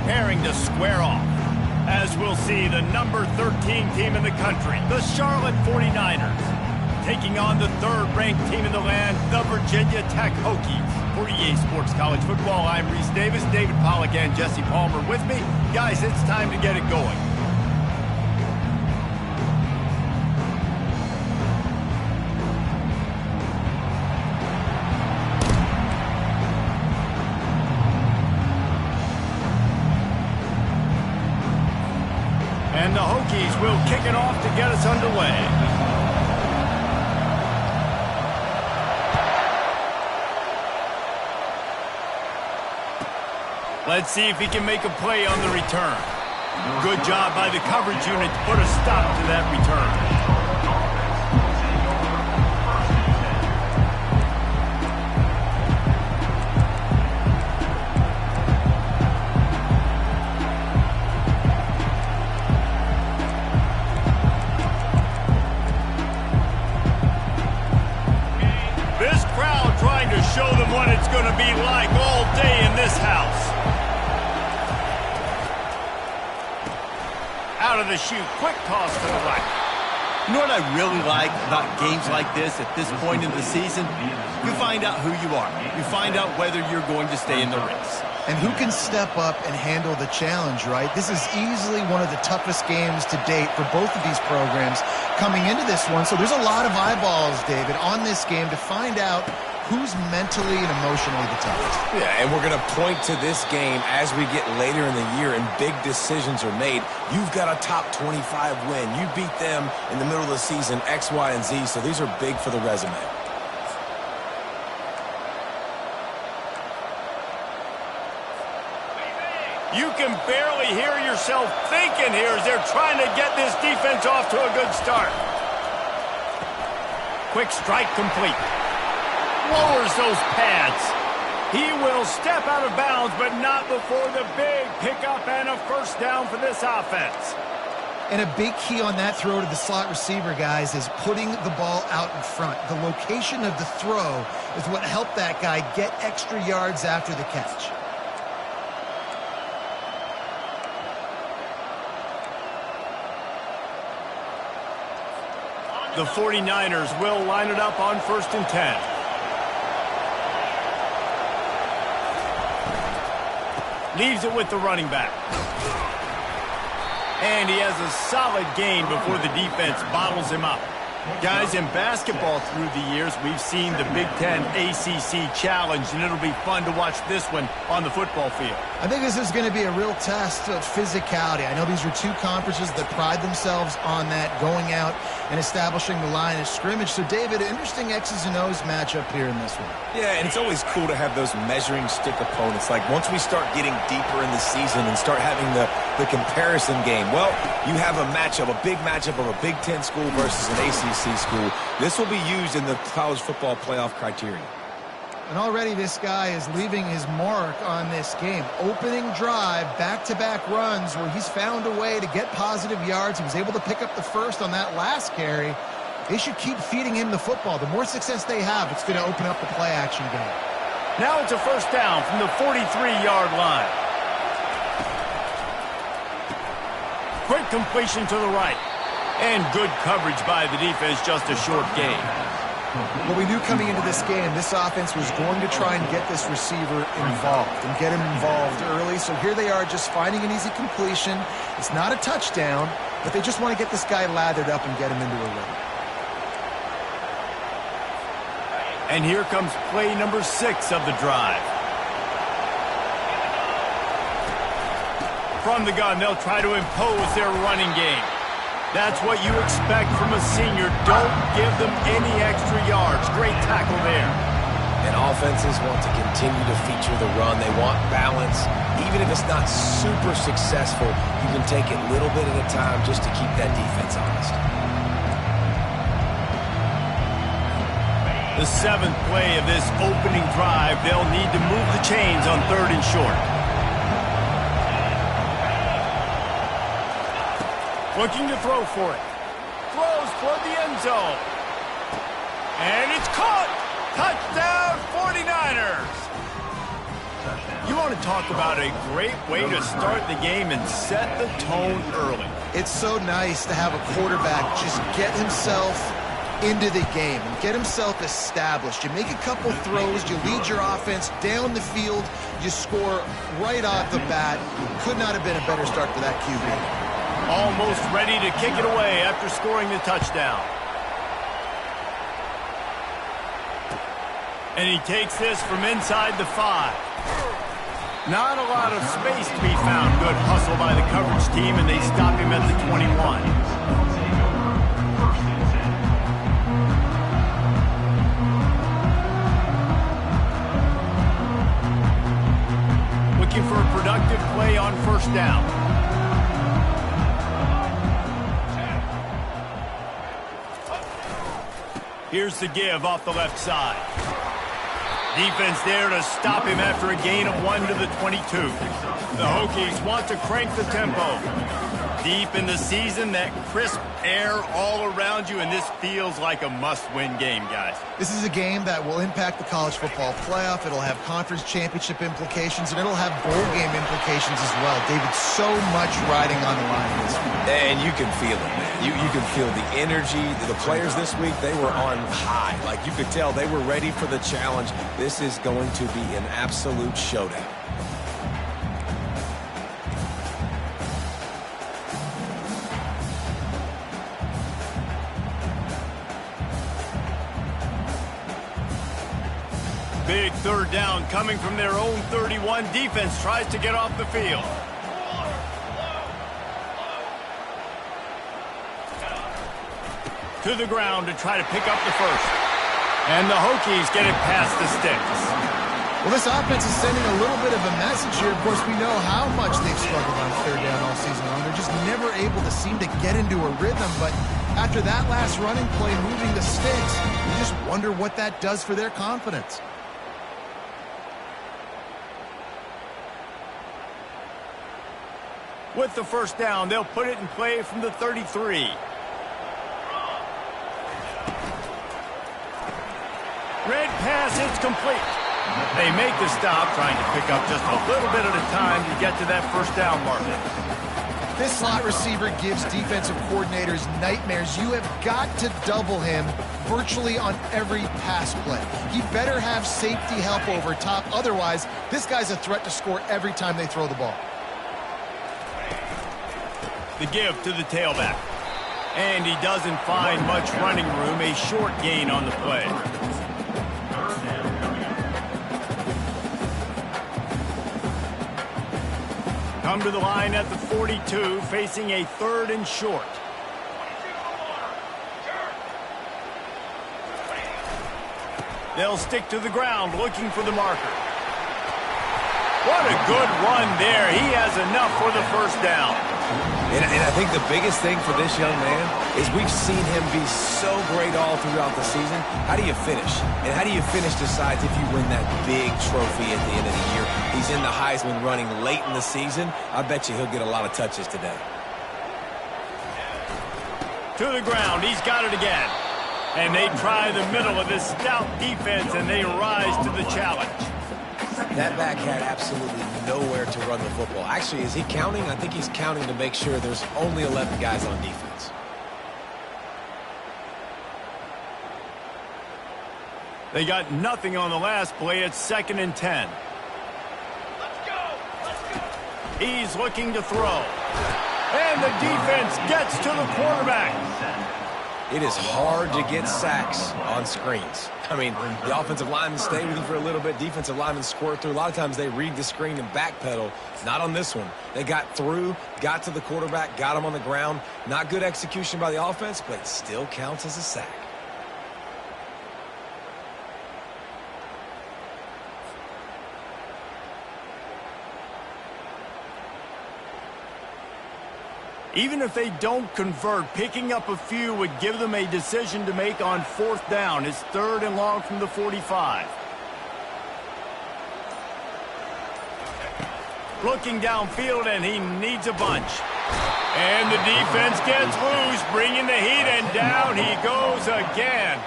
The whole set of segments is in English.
preparing to square off. As we'll see, the number 13 team in the country, the Charlotte 49ers, taking on the third-ranked team in the land, the Virginia Tech Hokies. For EA Sports College Football, I'm Reese Davis, David Pollack, and Jesse Palmer with me. Guys, it's time to get it going. And the Hokies will kick it off to get us underway. Let's see if he can make a play on the return. Good job by the coverage unit to put a stop to that return. This crowd trying to show them what it's going to be like all day in this house. Out of the chute, quick toss to the right. You know what I really like about games like this at this point in the season? You find out who you are. You find out whether you're going to stay in the race. And who can step up and handle the challenge, right? This is easily one of the toughest games to date for both of these programs coming into this one. So there's a lot of eyeballs, David, on this game to find out who's mentally and emotionally the toughest. Yeah, and we're going to point to this game as we get later in the year and big decisions are made. You've got a top 25 win. You beat them in the middle of the season, X, Y, and Z, so these are big for the resume. You can barely hear yourself thinking here as they're trying to get this defense off to a good start. Quick strike complete. Lowers those pads. He will step out of bounds, but not before the big pickup and a first down for this offense. And a big key on that throw to the slot receiver, guys, is putting the ball out in front. The location of the throw is what helped that guy get extra yards after the catch. The 49ers will line it up on 1st and 10. Leaves it with the running back. And he has a solid gain before the defense bottles him up. Guys, in basketball through the years, we've seen the Big Ten ACC Challenge, and it'll be fun to watch this one on the football field. I think this is going to be a real test of physicality. I know these are two conferences that pride themselves on that, going out and establishing the line of scrimmage. So, David, interesting X's and O's matchup here in this one. Yeah, and it's always cool to have those measuring stick opponents. Like, once we start getting deeper in the season and start having the comparison game, well, you have a matchup, a big matchup of a Big Ten school versus an ACC school. This will be used in the college football playoff criteria. And already this guy is leaving his mark on this game. Opening drive, back-to-back runs where he's found a way to get positive yards. He was able to pick up the first on that last carry. They should keep feeding him the football. The more success they have, it's going to open up the play-action game. Now it's a first down from the 43-yard line. Quick completion to the right. And good coverage by the defense, just a short gain. Well, we knew coming into this game, this offense was going to try and get this receiver involved and get him involved early. So here they are just finding an easy completion. It's not a touchdown, but they just want to get this guy lathered up and get him into a run. And here comes play number 6 of the drive. From the gun, they'll try to impose their running game. That's what you expect from a senior. Don't give them any extra yards. Great tackle there. And offenses want to continue to feature the run. They want balance. Even if it's not super successful, you can take it little bit at a time just to keep that defense honest. The 7th play of this opening drive, they'll need to move the chains on 3rd and short. Looking to throw for it. Throws toward the end zone. And it's caught! Touchdown 49ers! You want to talk about a great way to start the game and set the tone early. It's so nice to have a quarterback just get himself into the game and get himself established. You make a couple throws, you lead your offense down the field, you score right off the bat. Could not have been a better start for that QB. Almost ready to kick it away after scoring the touchdown. And he takes this from inside the 5. Not a lot of space to be found. Good hustle by the coverage team, and they stop him at the 21. Looking for a productive play on first down. Here's the give off the left side. Defense there to stop him after a gain of 1 to the 22. The Hokies want to crank the tempo. Deep in the season, that crisp air all around you, and this feels like a must-win game, guys. This is a game that will impact the college football playoff. It'll have conference championship implications, and it'll have bowl game implications as well. David, so much riding on the line this week. And you can feel it, man. You can feel the energy. The players this week, they were on high. Like, you could tell they were ready for the challenge. This is going to be an absolute showdown. Big third down coming from their own 31. Defense tries to get off the field. To the ground to try to pick up the first. And the Hokies get it past the sticks. Well, this offense is sending a little bit of a message here. Of course, we know how much they've struggled on third down all season long. They're just never able to seem to get into a rhythm. But after that last running play moving the sticks, you just wonder what that does for their confidence. With the first down, they'll put it in play from the 33. Red pass, it's complete. They make the stop, trying to pick up just a little bit at a time to get to that first down marker. This slot receiver gives defensive coordinators nightmares. You have got to double him virtually on every pass play. He better have safety help over top. Otherwise, this guy's a threat to score every time they throw the ball. The give to the tailback. And he doesn't find much running room. A short gain on the play. Come to the line at the 42, facing a third and short. They'll stick to the ground, looking for the marker. What a good run there. He has enough for the first down. And I think the biggest thing for this young man is we've seen him be so great all throughout the season. How do you finish? And how do you finish decides if you win that big trophy at the end of the year. He's in the Heisman running late in the season. I bet you he'll get a lot of touches today. To the ground. He's got it again. And they try the middle of this stout defense, and they rise to the challenge. That back had absolutely nowhere to run the football. Actually, is he counting? I think he's counting to make sure there's only 11 guys on defense. They got nothing on the last play. It's 2nd and 10. He's looking to throw. And the defense gets to the quarterback. It is hard to get sacks on screens. I mean, the offensive linemen stay with you for a little bit. Defensive linemen squirt through. A lot of times they read the screen and backpedal. Not on this one. They got through, got to the quarterback, got him on the ground. Not good execution by the offense, but it still counts as a sack. Even if they don't convert, picking up a few would give them a decision to make on 4th down. It's 3rd and long from the 45. Looking downfield, and he needs a bunch. And the defense gets loose, bringing the heat, and down he goes again.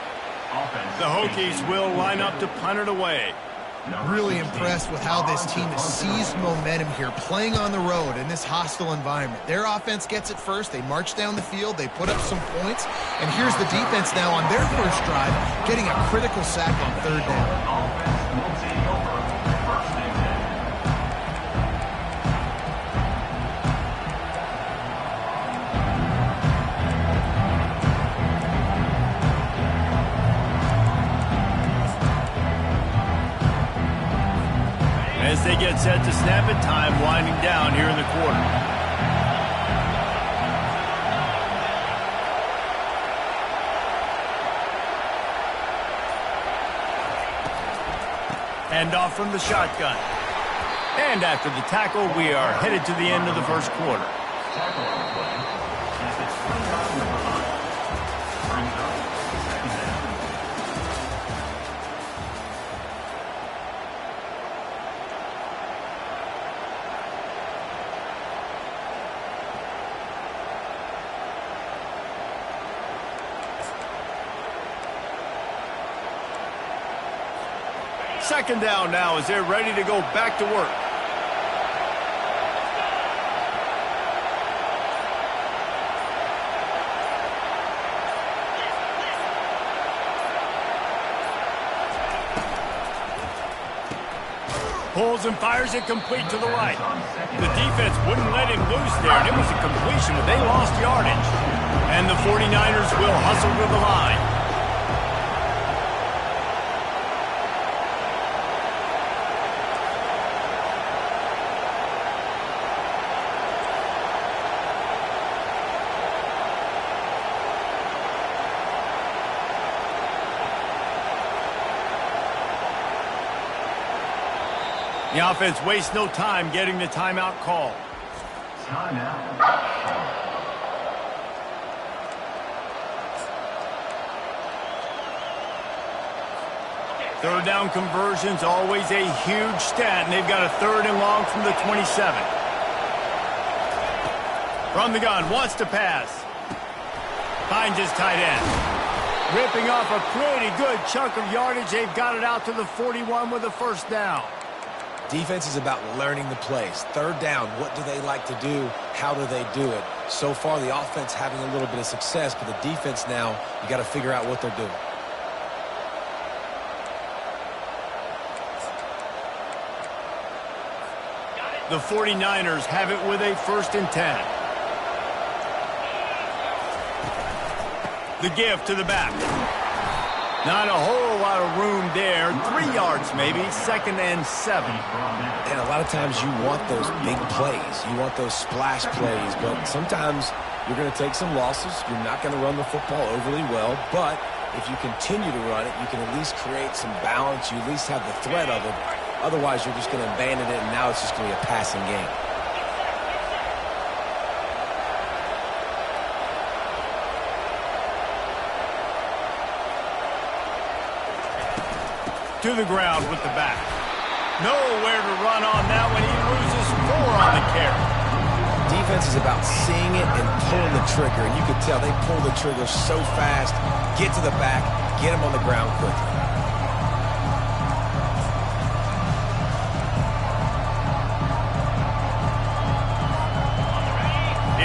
The Hokies will line up to punt it away. Really impressed with how this team has seized momentum here, playing on the road in this hostile environment. Their offense gets it first. They march down the field. They put up some points. And here's the defense now on their first drive, getting a critical sack on third down. As they get set to snap it, time winding down here in the quarter. Hand off from the shotgun. And after the tackle, we are headed to the end of the first quarter. Second down now as they're ready to go back to work. Pulls and fires it complete to the right. The defense wouldn't let him loose there, and it was a completion, but they lost yardage. And the 49ers will hustle to the line. The offense wastes no time getting the timeout call. Third down conversions, always a huge stat, and they've got a third and long from the 27. From the gun, wants to pass. Finds his tight end. Ripping off a pretty good chunk of yardage. They've got it out to the 41 with a first down. Defense is about learning the plays. Third down, what do they like to do? How do they do it? So far, the offense having a little bit of success, but the defense now, you got to figure out what they're doing. The 49ers have it with a 1st and 10. The give to the back. Not a whole lot of room there. 3 yards maybe. 2nd and 7. And a lot of times you want those big plays. You want those splash plays. But sometimes you're going to take some losses. You're not going to run the football overly well. But if you continue to run it, you can at least create some balance. You at least have the threat of it. Otherwise, you're just going to abandon it, and now it's just going to be a passing game. To the ground with the back. Nowhere to run on that when he loses 4 on the carry. Defense is about seeing it and pulling the trigger. And you can tell they pull the trigger so fast. Get to the back, get him on the ground quickly.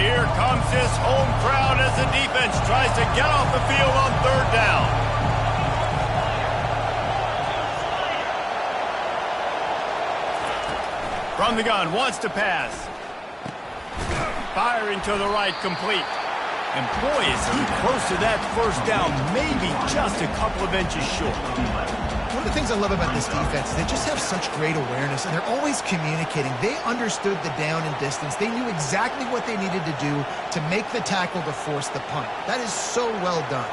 Here comes this home crowd as the defense tries to get off the field on third down. From the gun, wants to pass. Firing to the right, complete. And boy, is he close to that first down, maybe just a couple of inches short. One of the things I love about this defense is they just have such great awareness, and they're always communicating. They understood the down and distance. They knew exactly what they needed to do to make the tackle to force the punt. That is so well done.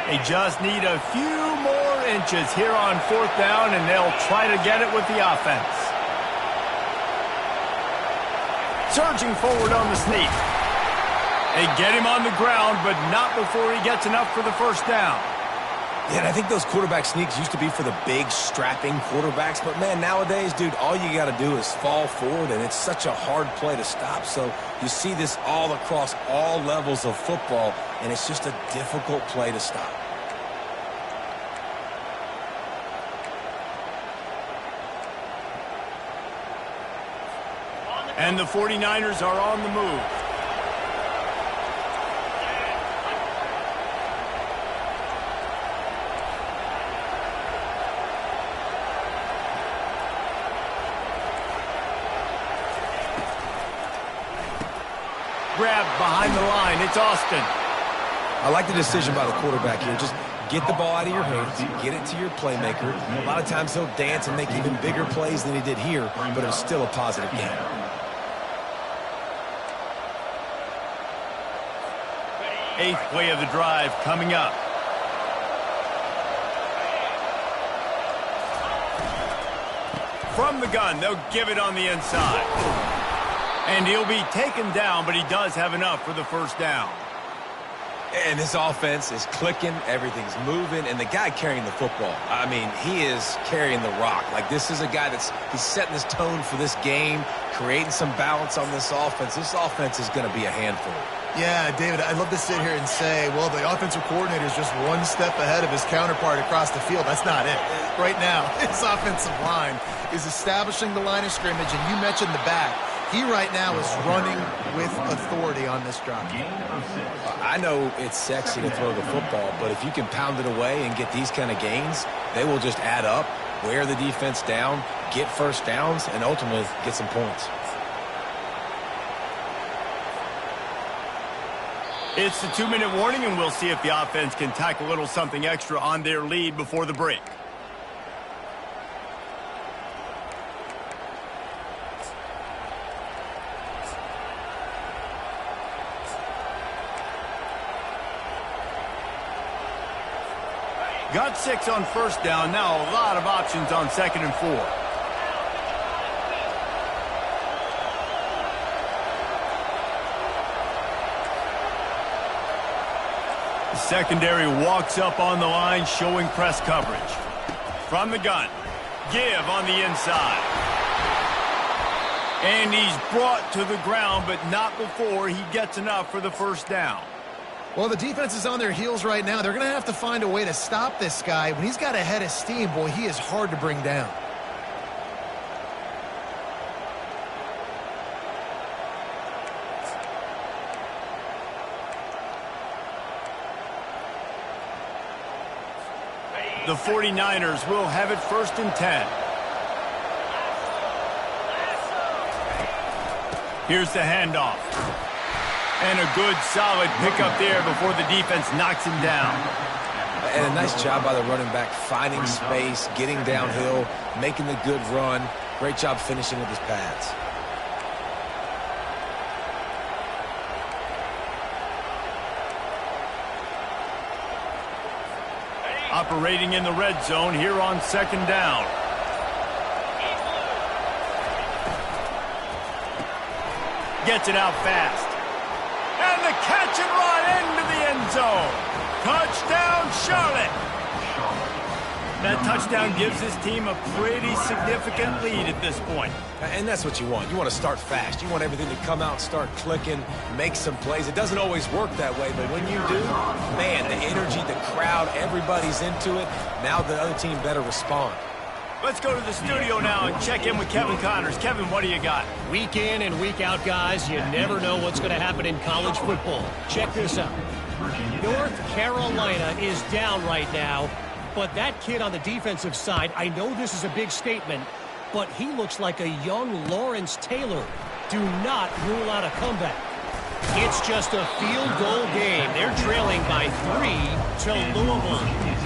They just need a few more inches here on 4th down, and they'll try to get it with the offense. Surging forward on the sneak. They get him on the ground, but not before he gets enough for the first down. Yeah, and I think those quarterback sneaks used to be for the big, strapping quarterbacks. But, man, nowadays, dude, all you got to do is fall forward, and it's such a hard play to stop. So you see this all across all levels of football, and it's just a difficult play to stop. And the 49ers are on the move. Grab behind the line. It's Austin. I like the decision by the quarterback here. Just get the ball out of your hands, get it to your playmaker. A lot of times he'll dance and make even bigger plays than he did here, but it was still a positive game. Eighth play of the drive coming up. From the gun, they'll give it on the inside. And he'll be taken down, but he does have enough for the first down. And this offense is clicking, everything's moving, and the guy carrying the football, I mean, he is carrying the rock. Like, this is a guy he's setting this tone for this game, creating some balance on this offense. This offense is going to be a handful. Yeah, David, I'd love to sit here and say, well, the offensive coordinator is just one step ahead of his counterpart across the field. That's not it. Right now, his offensive line is establishing the line of scrimmage, and you mentioned the back. He right now is running with authority on this drive. I know it's sexy to throw the football, but if you can pound it away and get these kind of gains, they will just add up, wear the defense down, get first downs, and ultimately get some points. It's the 2-minute warning, and we'll see if the offense can tack a little something extra on their lead before the break. Got 6 on first down. Now a lot of options on 2nd and 4. The secondary walks up on the line, showing press coverage. From the gun, give on the inside. And he's brought to the ground, but not before he gets enough for the first down. Well, the defense is on their heels right now. They're going to have to find a way to stop this guy. When he's got a head of steam, boy, he is hard to bring down. The 49ers will have it 1st and 10. Here's the handoff. And a good, solid pickup there before the defense knocks him down. And a nice job by the running back, finding space, getting downhill, making the good run. Great job finishing with his pads. Operating in the red zone here on 2nd down. Gets it out fast. And the catch and run into the end zone. Touchdown, Charlotte. That touchdown gives his team a pretty significant lead at this point. And that's what you want. You want to start fast. You want everything to come out, start clicking, make some plays. It doesn't always work that way, but when you do, man, the energy, the crowd, everybody's into it. Now the other team better respond. Let's go to the studio now and check in with Kevin Connors. Kevin, what do you got? Week in and week out, guys, you never know what's going to happen in college football. Check this out. North Carolina is down right now, but that kid on the defensive side, I know this is a big statement, but he looks like a young Lawrence Taylor. Do not rule out a comeback. It's just a field goal game. They're trailing by 3 to Louisville.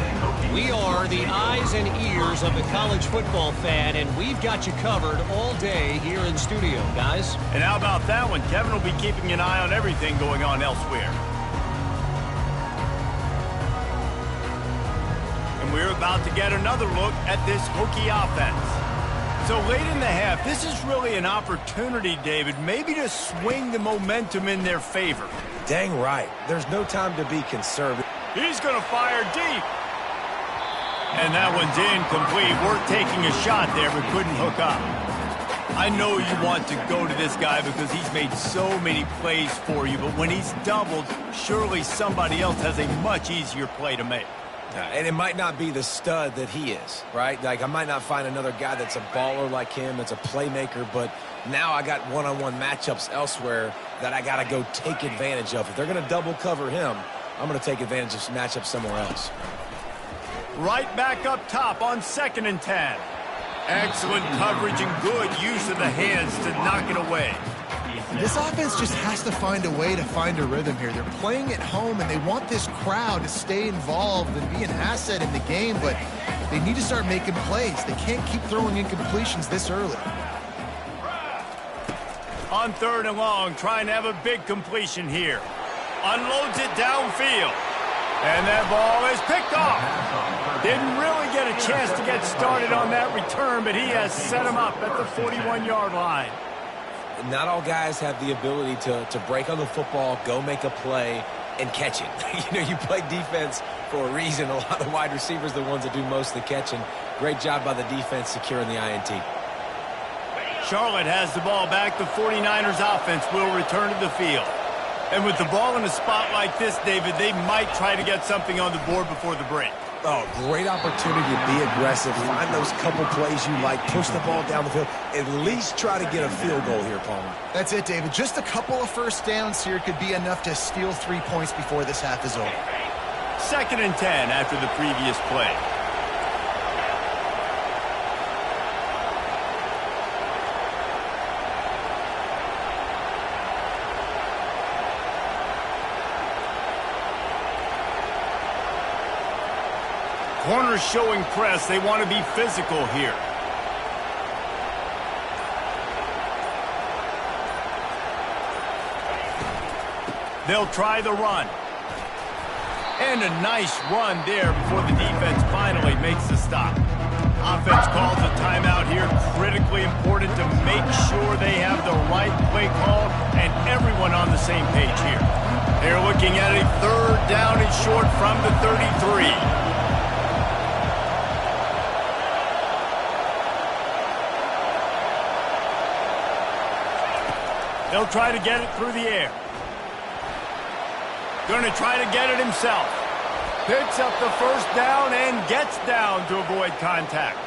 We are the eyes and ears of the college football fan, and we've got you covered all day here in studio, guys. And how about that one? Kevin will be keeping an eye on everything going on elsewhere. And we're about to get another look at this Hokie offense. So late in the half, this is really an opportunity, David, maybe to swing the momentum in their favor. Dang right. There's no time to be conservative. He's going to fire deep. And that one's incomplete. Worth taking a shot there, but couldn't hook up. I know you want to go to this guy because he's made so many plays for you, but when he's doubled, surely somebody else has a much easier play to make. And it might not be the stud that he is, right? Like, I might not find another guy that's a baller like him, that's a playmaker, but now I got one-on-one matchups elsewhere that I got to go take advantage of. If they're going to double cover him, I'm going to take advantage of some matchups somewhere else. Right back up top on 2nd and 10. Excellent coverage and good use of the hands to knock it away. This offense just has to find a way to find a rhythm here. They're playing at home, and they want this crowd to stay involved and be an asset in the game, but they need to start making plays. They can't keep throwing incompletions this early. On 3rd and long, trying to have a big completion here. Unloads it downfield. And that ball is picked off. Didn't really get a chance to get started on that return, but he has set him up at the 41-yard line. Not all guys have the ability to break on the football, go make a play, and catch it. You play defense for a reason. A lot of wide receivers are the ones that do most of the catching. Great job by the defense securing the INT. Charlotte has the ball back. The 49ers offense will return to the field. And with the ball in a spot like this, David, they might try to get something on the board before the break. Oh, great opportunity to be aggressive. Find those couple plays you like. Push the ball down the field. At least try to get a field goal here, Palmer. That's it, David. Just a couple of first downs here could be enough to steal 3 points before this half is over. 2nd and 10 after the previous play. Corners showing press. They want to be physical here. They'll try the run. And a nice run there before the defense finally makes the stop. Offense calls a timeout here. Critically important to make sure they have the right play call and everyone on the same page here. They're looking at a 3rd down and short from the 33. They'll try to get it through the air. Going to try to get it himself. Picks up the 1st down and gets down to avoid contact.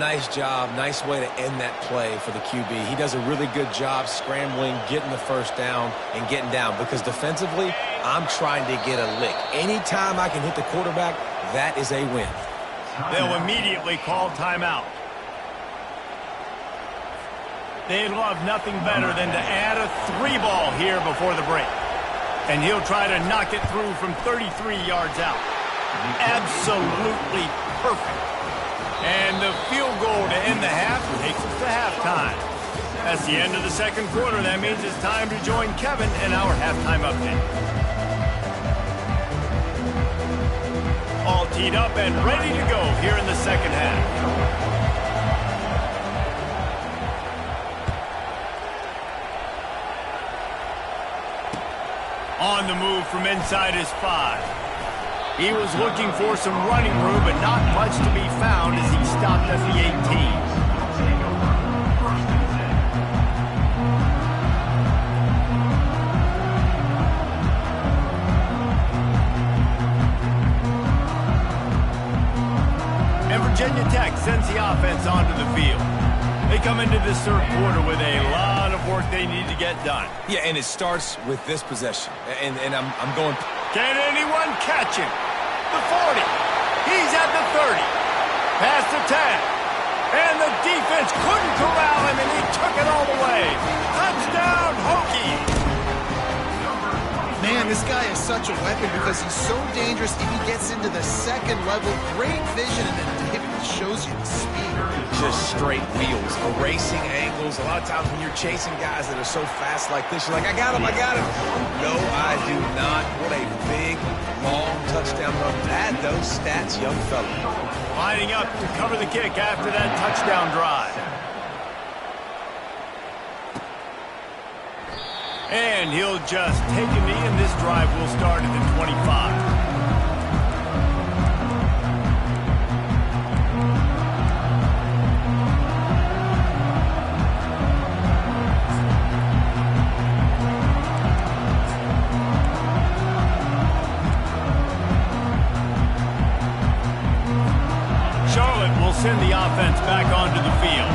Nice job. Nice way to end that play for the QB. He does a really good job scrambling, getting the 1st down, and getting down. Because defensively, I'm trying to get a lick. Anytime I can hit the quarterback, that is a win. They'll immediately call timeout. They love nothing better than to add a 3-ball here before the break. And he'll try to knock it through from 33 yards out. Absolutely perfect. And the field goal to end the half takes us to halftime. That's the end of the 2nd quarter. That means it's time to join Kevin in our halftime update. All teed up and ready to go here in the 2nd half. On the move from inside his 5. He was looking for some running room, but not much to be found as he stopped at the 18. And Virginia Tech sends the offense onto the field. They come into this 3rd quarter with a lot of work they need to get done. Yeah, and it starts with this possession. And I'm going... Can anyone catch him? The 40. He's at the 30. Past the 10. And the defense couldn't corral him, and he took it all the way. Touchdown, Hokies! Man, this guy is such a weapon because he's so dangerous if he gets into the 2nd level. Great vision, and then David shows you the speed. Just straight wheels, erasing angles. A lot of times when you're chasing guys that are so fast like this, you're like, I got him, I got him. No, I do not. What a big, long touchdown run. Add those stats, young fella. Lining up to cover the kick after that touchdown drive. And he'll just take a knee, and this drive will start at the 25. Charlotte will send the offense back onto the field.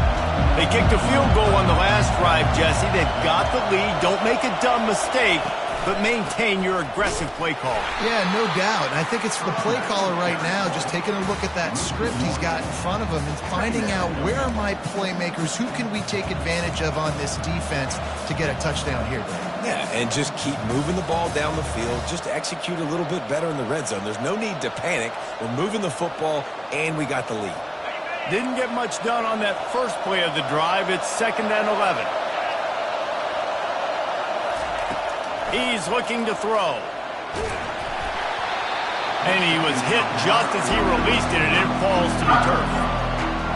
They kicked a field goal on the last drive, Jesse. They've got the lead. Don't make a dumb mistake, but maintain your aggressive play call. Yeah, no doubt. And I think it's the play caller right now just taking a look at that script he's got in front of him and finding out where are my playmakers, who can we take advantage of on this defense to get a touchdown here. Yeah, and just keep moving the ball down the field. Just execute a little bit better in the red zone. There's no need to panic. We're moving the football, and we got the lead. Didn't get much done on that first play of the drive. It's 2nd and 11. He's looking to throw. And he was hit just as he released it, and it falls to the turf.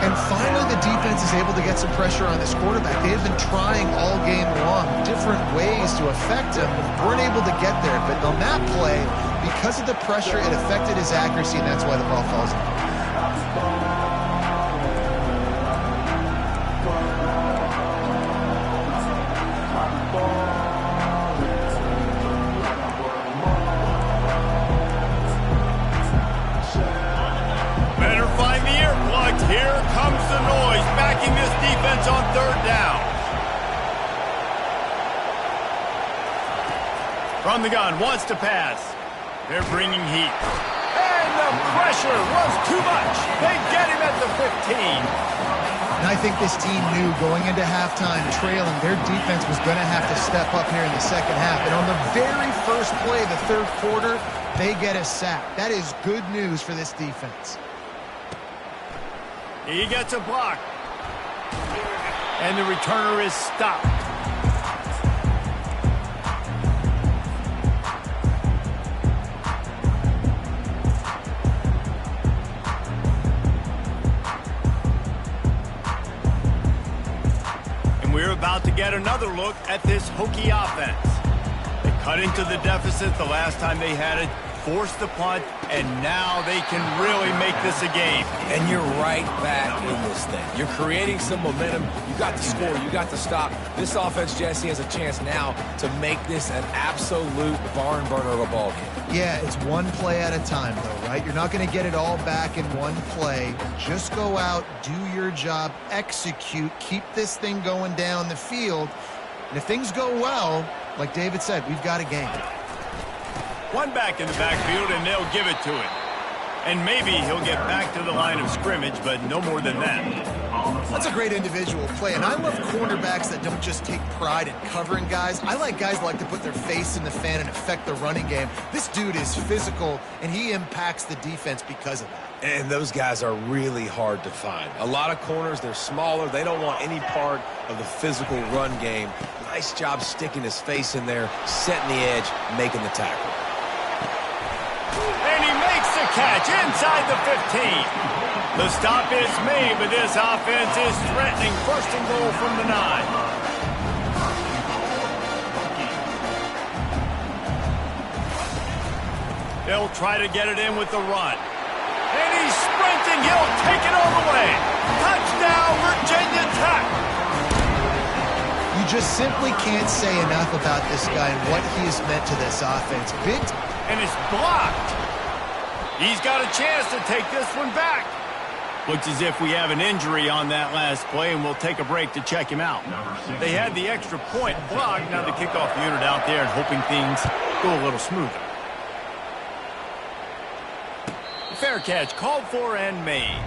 And finally, the defense is able to get some pressure on this quarterback. They have been trying all game long different ways to affect him, weren't able to get there. But on that play, because of the pressure, it affected his accuracy, and that's why the ball falls in. Here comes the noise, backing this defense on 3rd down. From the gun, wants to pass. They're bringing heat. And the pressure was too much. They get him at the 15. And I think this team knew going into halftime trailing, their defense was going to have to step up here in the second half. And on the very first play of the 3rd quarter, they get a sack. That is good news for this defense. He gets a block. And the returner is stopped. And we're about to get another look at this Hokie offense. They cut into the deficit the last time they had it, forced the punt, and now they can really make this a game. And you're right back in this thing. You're creating some momentum. You got the score. You got the stop. This offense, Jesse, has a chance now to make this an absolute barn burner of a ball game. Yeah, it's one play at a time, though, right? You're not going to get it all back in one play. Just go out, do your job, execute, keep this thing going down the field. And if things go well, like David said, we've got a game. One back in the backfield, and they'll give it to him. And maybe he'll get back to the line of scrimmage, but no more than that. That's a great individual play, and I love cornerbacks that don't just take pride in covering guys. I like guys that like to put their face in the fan and affect the running game. This dude is physical, and he impacts the defense because of that. And those guys are really hard to find. A lot of corners, they're smaller. They don't want any part of the physical run game. Nice job sticking his face in there, setting the edge, making the tackle. And he makes the catch inside the 15. The stop is made, but this offense is threatening 1st and goal from the 9. They'll try to get it in with the run. And he's sprinting. He'll take it all the way. Touchdown, Virginia Tech. You just simply can't say enough about this guy and what he has meant to this offense. Big and it's blocked. He's got a chance to take this one back. Looks as if we have an injury on that last play, and we'll take a break to check him out. They had the extra point blocked. Now the kickoff unit out there and hoping things go a little smoother. Fair catch called for and made.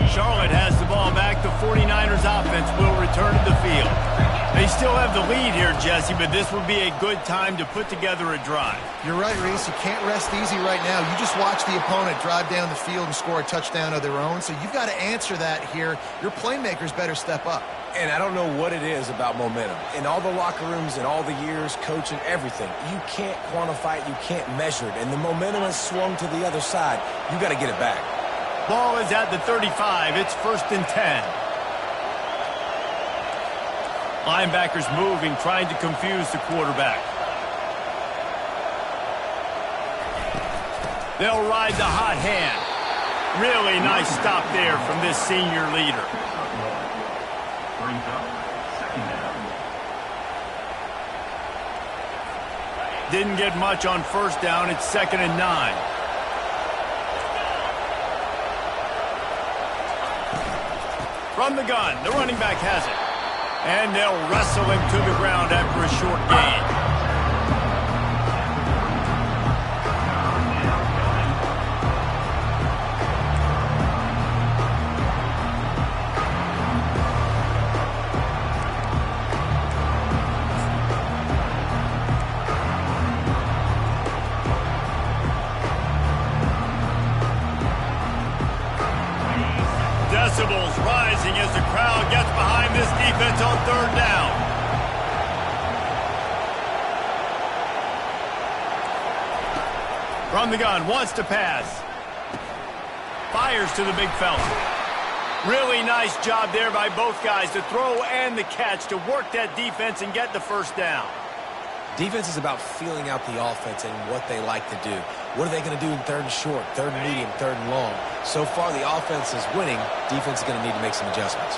Charlotte has the ball back. The 49ers offense will return to the field. They still have the lead here, Jesse, but this would be a good time to put together a drive. You're right, Reese. You can't rest easy right now. You just watch the opponent drive down the field and score a touchdown of their own, so you've got to answer that here. Your playmakers better step up. And I don't know what it is about momentum. In all the locker rooms, in all the years, coaching, everything, you can't quantify it, you can't measure it. And the momentum has swung to the other side. You got to get it back. Ball is at the 35. It's 1st and 10. Linebackers moving, trying to confuse the quarterback. They'll ride the hot hand. Really nice stop there from this senior leader. Didn't get much on first down. It's 2nd and 9. From the gun, the running back has it. And they'll wrestle him to the ground after a short gain. Decibels rising as the crowd gets behind this defense on 3rd down. From the gun, wants to pass. Fires to the big fella. Really nice job there by both guys to throw and the catch to work that defense and get the first down. Defense is about feeling out the offense and what they like to do. What are they going to do in 3rd and short, 3rd and medium, 3rd and long? So far, the offense is winning. Defense is going to need to make some adjustments.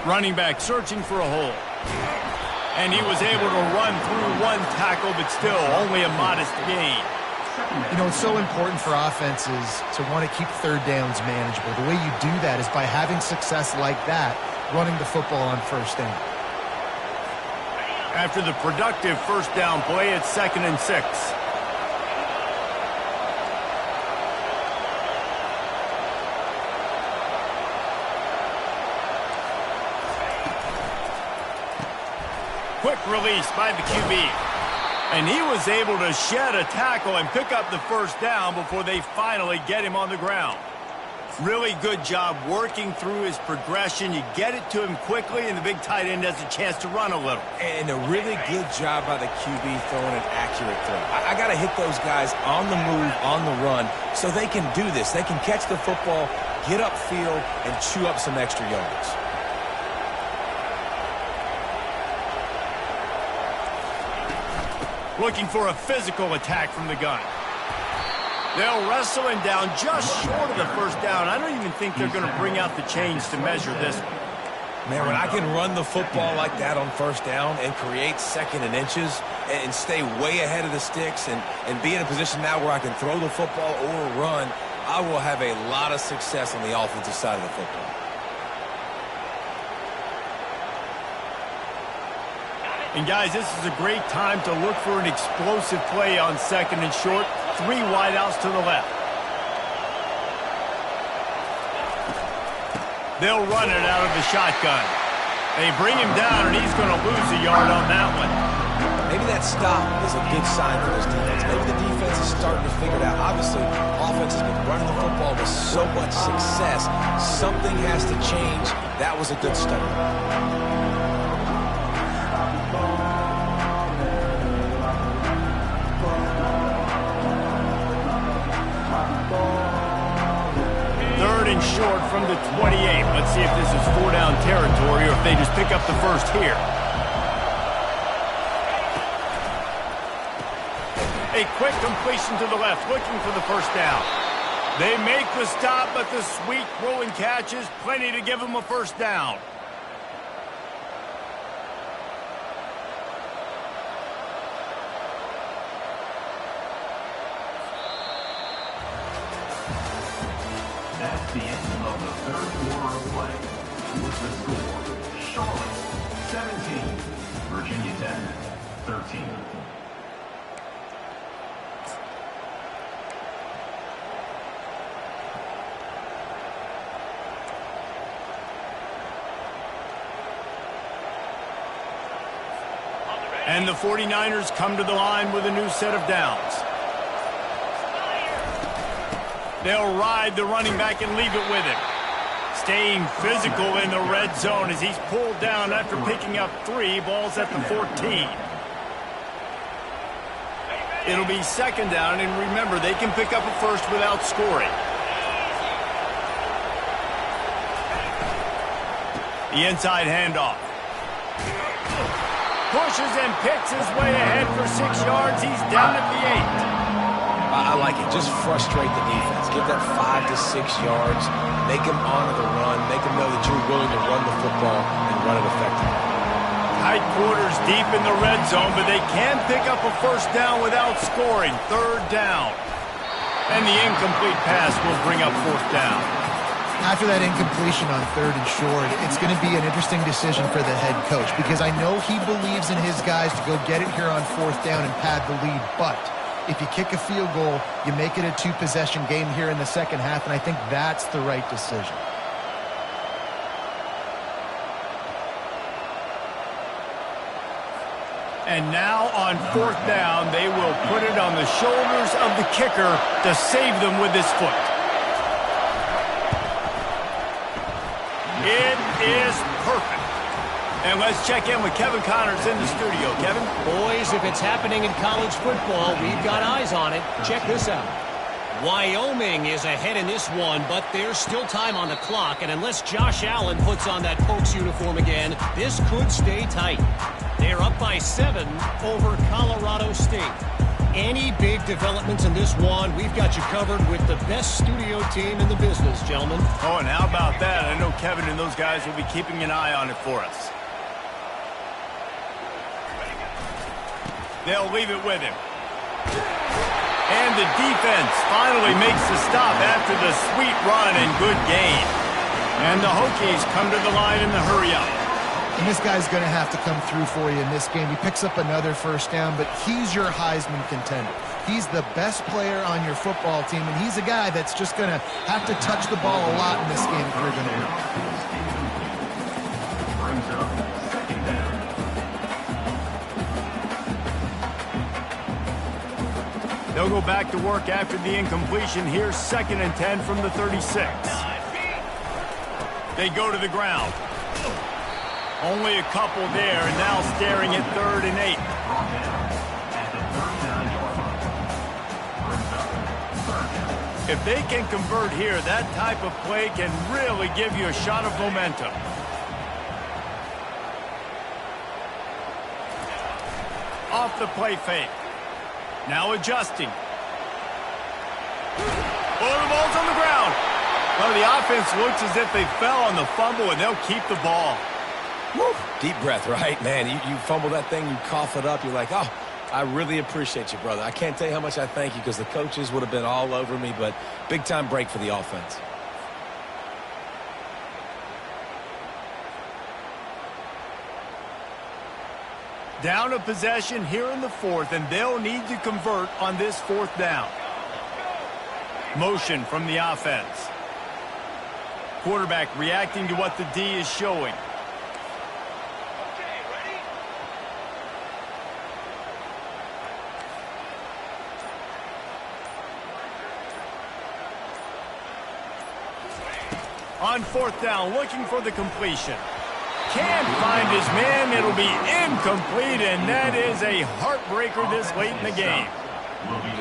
Running back searching for a hole. And he was able to run through one tackle, but still only a modest gain. You know, it's so important for offenses to want to keep 3rd downs manageable. The way you do that is by having success like that, running the football on 1st down. After the productive 1st down play, it's 2nd and 6. Quick release by the QB. And he was able to shed a tackle and pick up the 1st down before they finally get him on the ground. Really good job working through his progression. You get it to him quickly, and the big tight end has a chance to run a little. And a really good job by the QB throwing an accurate throw. I got to hit those guys on the move, on the run, so they can do this. They can catch the football, get upfield, and chew up some extra yards. Looking for a physical attack from the gun. They'll wrestle him down just short of the 1st down. I don't even think they're going to bring out the chains to measure this one. Man, when I can run the football like that on 1st down and create 2nd and inches and stay way ahead of the sticks and be in a position now where I can throw the football or run, I will have a lot of success on the offensive side of the football. And guys, this is a great time to look for an explosive play on 2nd and short. 3 wideouts to the left. They'll run it out of the shotgun. They bring him down, and he's going to lose a yard on that one. Maybe that stop is a good sign for this defense. Maybe the defense is starting to figure it out. Obviously, offense has been running the football with so much success. Something has to change. That was a good start. Short from the 28. Let's see if this is 4-down territory or if they just pick up the 1st here. A quick completion to the left, looking for the 1st down. They make the stop, but the sweet rolling catch is plenty to give them a 1st down. That's the end of the 3rd quarter of play. With the score, Charlotte 17, Virginia Tech 13. And the 49ers come to the line with a new set of downs. They'll ride the running back and leave it with him. Staying physical in the red zone as he's pulled down after picking up 3 balls at the 14. It'll be second down, and remember, they can pick up a first without scoring. The inside handoff. Pushes and picks his way ahead for 6 yards. He's down at the 8. I like it. Just frustrate the defense. Get that 5 to 6 yards. Make them honor the run. Make them know that you're willing to run the football and run it effectively. Tight quarters deep in the red zone, but they can pick up a first down without scoring. Third down. And the incomplete pass will bring up fourth down. After that incompletion on third and short, it's going to be an interesting decision for the head coach because I know he believes in his guys to go get it here on fourth down and pad the lead, but if you kick a field goal, you make it a 2-possession game here in the second half, and I think that's the right decision. And now on fourth down, they will put it on the shoulders of the kicker to save them with his foot. It is perfect. And let's check in with Kevin Connors in the studio. Kevin? Boys, if it's happening in college football, we've got eyes on it. Check this out. Wyoming is ahead in this one, but there's still time on the clock, and unless Josh Allen puts on that Pokes uniform again, this could stay tight. They're up by 7 over Colorado State. Any big developments in this one, we've got you covered with the best studio team in the business, gentlemen. Oh, and how about that? I know Kevin and those guys will be keeping an eye on it for us. They'll leave it with him. And the defense finally makes the stop after the sweet run and good gain. And the Hokies come to the line in the hurry-up. And this guy's going to have to come through for you in this game. He picks up another first down, but he's your Heisman contender. He's the best player on your football team, and he's a guy that's just going to have to touch the ball a lot in this game if you're going to win. Brings up second down. They'll go back to work after the incompletion. Here's 2nd and 10 from the 36. They go to the ground. Only a couple there, and now staring at 3rd and 8. If they can convert here, that type of play can really give you a shot of momentum. Off the play fake. Now adjusting. Oh, the ball's on the ground. Well, the offense looks as if they fell on the fumble, and they'll keep the ball. Woo. Deep breath, right? Man, you fumble that thing, you cough it up, you're like, oh, I really appreciate you, brother. I can't tell you how much I thank you because the coaches would have been all over me, but big-time break for the offense. Down a possession here in the 4th, and they'll need to convert on this 4th down. Motion from the offense. Quarterback reacting to what the D is showing. On 4th down, looking for the completion. Can't find his man. It'll be incomplete, and that is a heartbreaker this late in the game.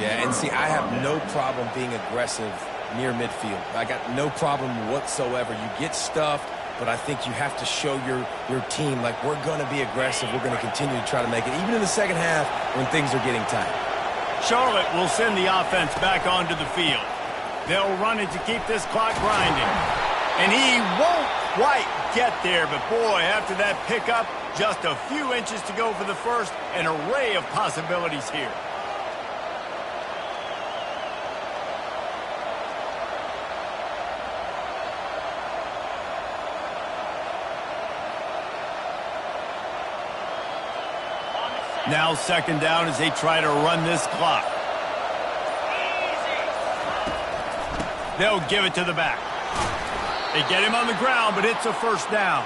Yeah, and see, I have no problem being aggressive near midfield. I got no problem whatsoever. You get stuffed, but I think you have to show your team, like, we're going to be aggressive. We're going to continue to try to make it, even in the second half when things are getting tight. Charlotte will send the offense back onto the field. They'll run it to keep this clock grinding. And he won't quite get there, but boy, after that pickup, just a few inches to go for the first, an array of possibilities here. Now 2nd down as they try to run this clock. They'll give it to the back. They get him on the ground, but it's a first down.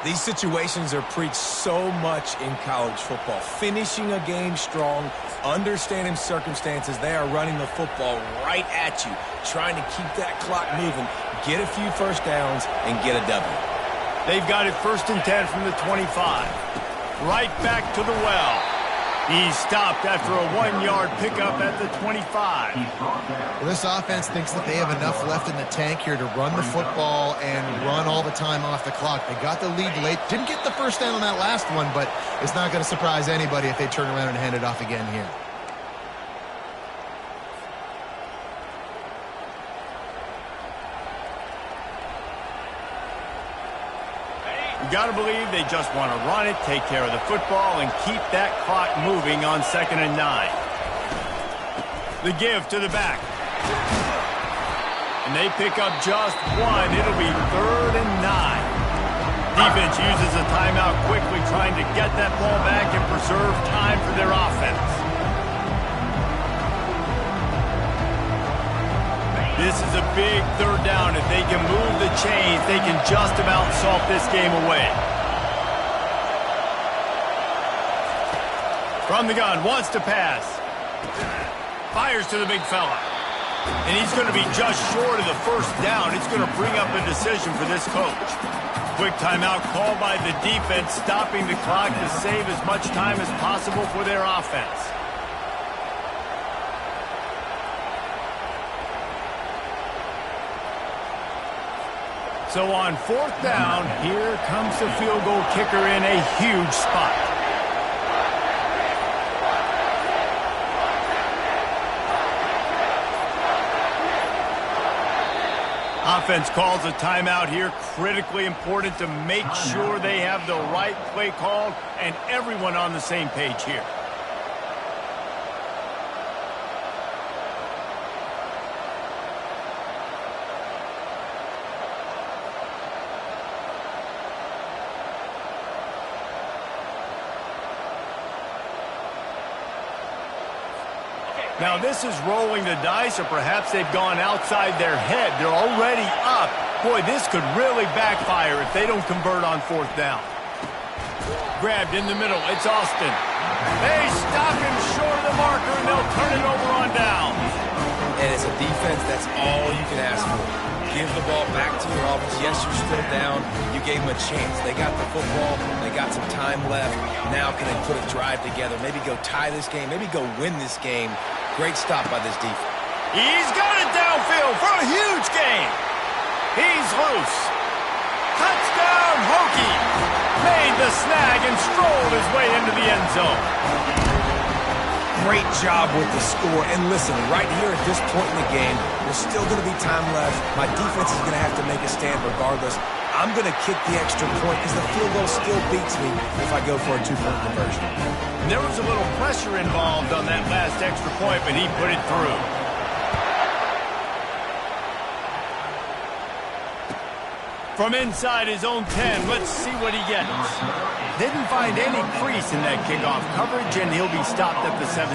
These situations are preached so much in college football. Finishing a game strong, understanding circumstances. They are running the football right at you, trying to keep that clock moving, get a few first downs, and get a W. They've got it 1st and 10 from the 25. Right back to the well. He's stopped after a 1-yard pickup at the 25. Well, this offense thinks that they have enough left in the tank here to run the football and run all the time off the clock. They got the lead late. Didn't get the first down on that last one, but it's not going to surprise anybody if they turn around and hand it off again here. You got to believe they just want to run it, take care of the football, and keep that clock moving on 2nd and 9. The give to the back. And they pick up just one. It'll be 3rd and 9. Defense uses a timeout quickly, trying to get that ball back and preserve time for their offense. This is a big 3rd down. If they can move the chains, they can just about salt this game away. From the gun, wants to pass. Fires to the big fella. And he's going to be just short of the 1st down. It's going to bring up a decision for this coach. Quick timeout called by the defense, stopping the clock to save as much time as possible for their offense. So on 4th down, here comes the field goal kicker in a huge spot. Offense calls a timeout here. Critically important to make sure they have the right play called and everyone on the same page here. Now this is rolling the dice, or perhaps they've gone outside their head. They're already up. Boy, this could really backfire if they don't convert on 4th down. Grabbed in the middle. It's Austin. They stop him short of the marker, and they'll turn it over on down. And as a defense, that's all you can ask for. Give the ball back to your offense. Yes, you're still down. You gave them a chance. They got the football. They got some time left. Now can they put a drive together? Maybe go tie this game. Maybe go win this game. Great stop by this defense. He's got it downfield for a huge gain. He's loose. Touchdown, Hokie. Made the snag and strolled his way into the end zone. Great job with the score. And listen, right here at this point in the game, there's still going to be time left. My defense is going to have to make a stand regardless. I'm going to kick the extra point because the field goal still beats me if I go for a 2-point conversion. And there was a little pressure involved on that last extra point, but he put it through. From inside his own 10, let's see what he gets. Didn't find any crease in that kickoff coverage, and he'll be stopped at the 17.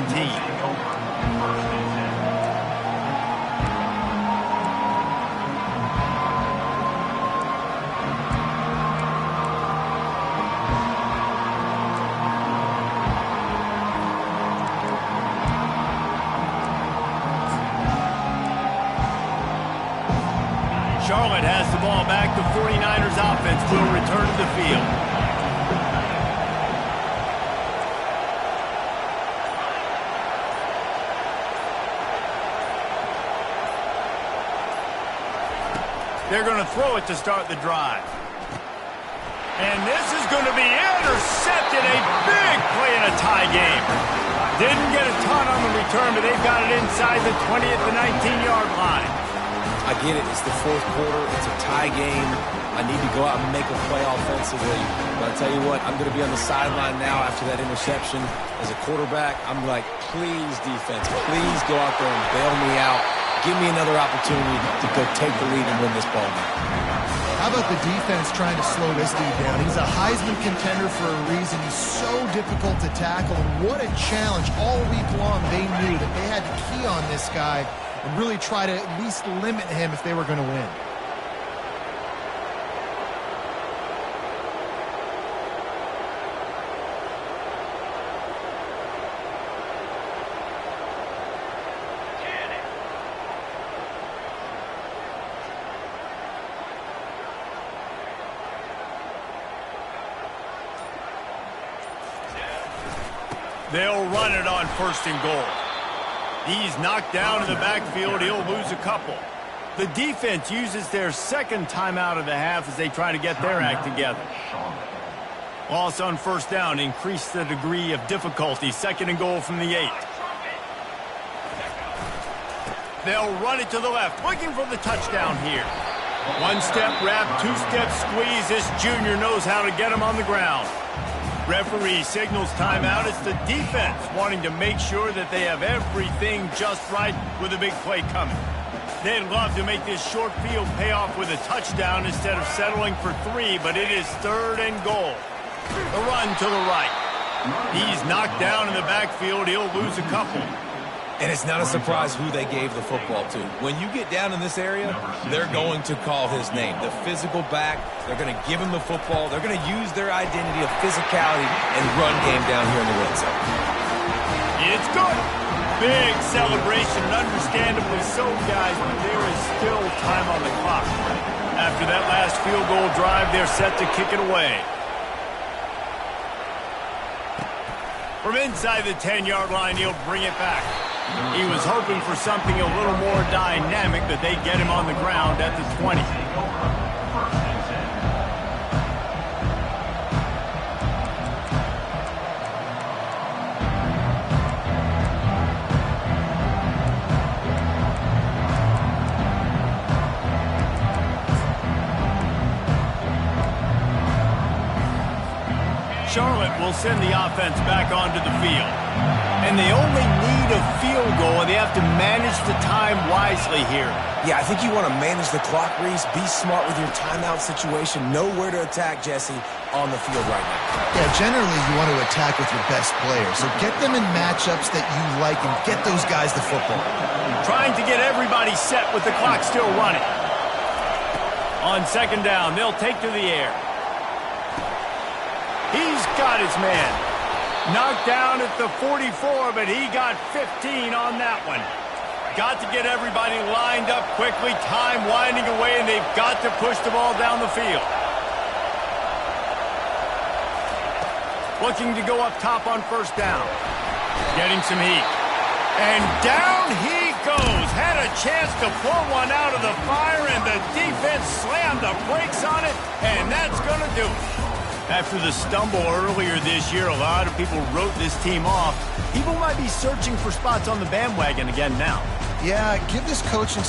Charlotte has the ball back. The 49ers offense will return to the field. They're going to throw it to start the drive. And this is going to be intercepted. A big play in a tie game. Didn't get a ton on the return, but they've got it inside the 20 at the 19-yard line. I get it. It's the 4th quarter. It's a tie game. I need to go out and make a play offensively. But I tell you what, I'm going to be on the sideline now after that interception. As a quarterback, I'm like, please, defense, please go out there and bail me out. Give me another opportunity to go take the lead and win this ball game. How about the defense trying to slow this dude down? He's a Heisman contender for a reason. He's so difficult to tackle, and what a challenge. All week long, they knew that they had to key on this guy and really try to at least limit him if they were going to win. They'll run it on 1st and goal. He's knocked down in the backfield. He'll lose a couple. The defense uses their second timeout of the half as they try to get their act together. Loss on 1st down increased the degree of difficulty. 2nd and goal from the 8. They'll run it to the left, looking for the touchdown here. 1-step wrap, 2-step squeeze. This junior knows how to get him on the ground. Referee signals timeout. It's the defense wanting to make sure that they have everything just right with a big play coming. They'd love to make this short field pay off with a touchdown instead of settling for 3, but it is 3rd and goal. The run to the right. He's knocked down in the backfield. He'll lose a couple. And it's not a surprise who they gave the football to. When you get down in this area, they're going to call his name. The physical back, they're going to give him the football. They're going to use their identity of physicality and run game down here in the red zone. It's good. Big celebration, understandably so, guys, but there is still time on the clock. After that last field goal drive, they're set to kick it away. From inside the 10-yard line, he'll bring it back. He was hoping for something a little more dynamic, that they'd get him on the ground at the 20. Charlotte will send the offense back onto the field. And they only need a field goal, and they have to manage the time wisely here. Yeah, I think you want to manage the clock, Reese. Be smart with your timeout situation. Know where to attack, Jesse, on the field right now. Yeah, generally you want to attack with your best players. So get them in matchups that you like and get those guys the football. Trying to get everybody set with the clock still running. On 2nd down, they'll take to the air. He's got his man. Knocked down at the 44, but he got 15 on that one. Got to get everybody lined up quickly. Time winding away, and they've got to push the ball down the field. Looking to go up top on 1st down. Getting some heat. And down he goes. Had a chance to pull one out of the fire, and the defense slammed the brakes on it, and that's going to do it. After the stumble earlier this year, a lot of people wrote this team off. People might be searching for spots on the bandwagon again now. Yeah, give this coaching staff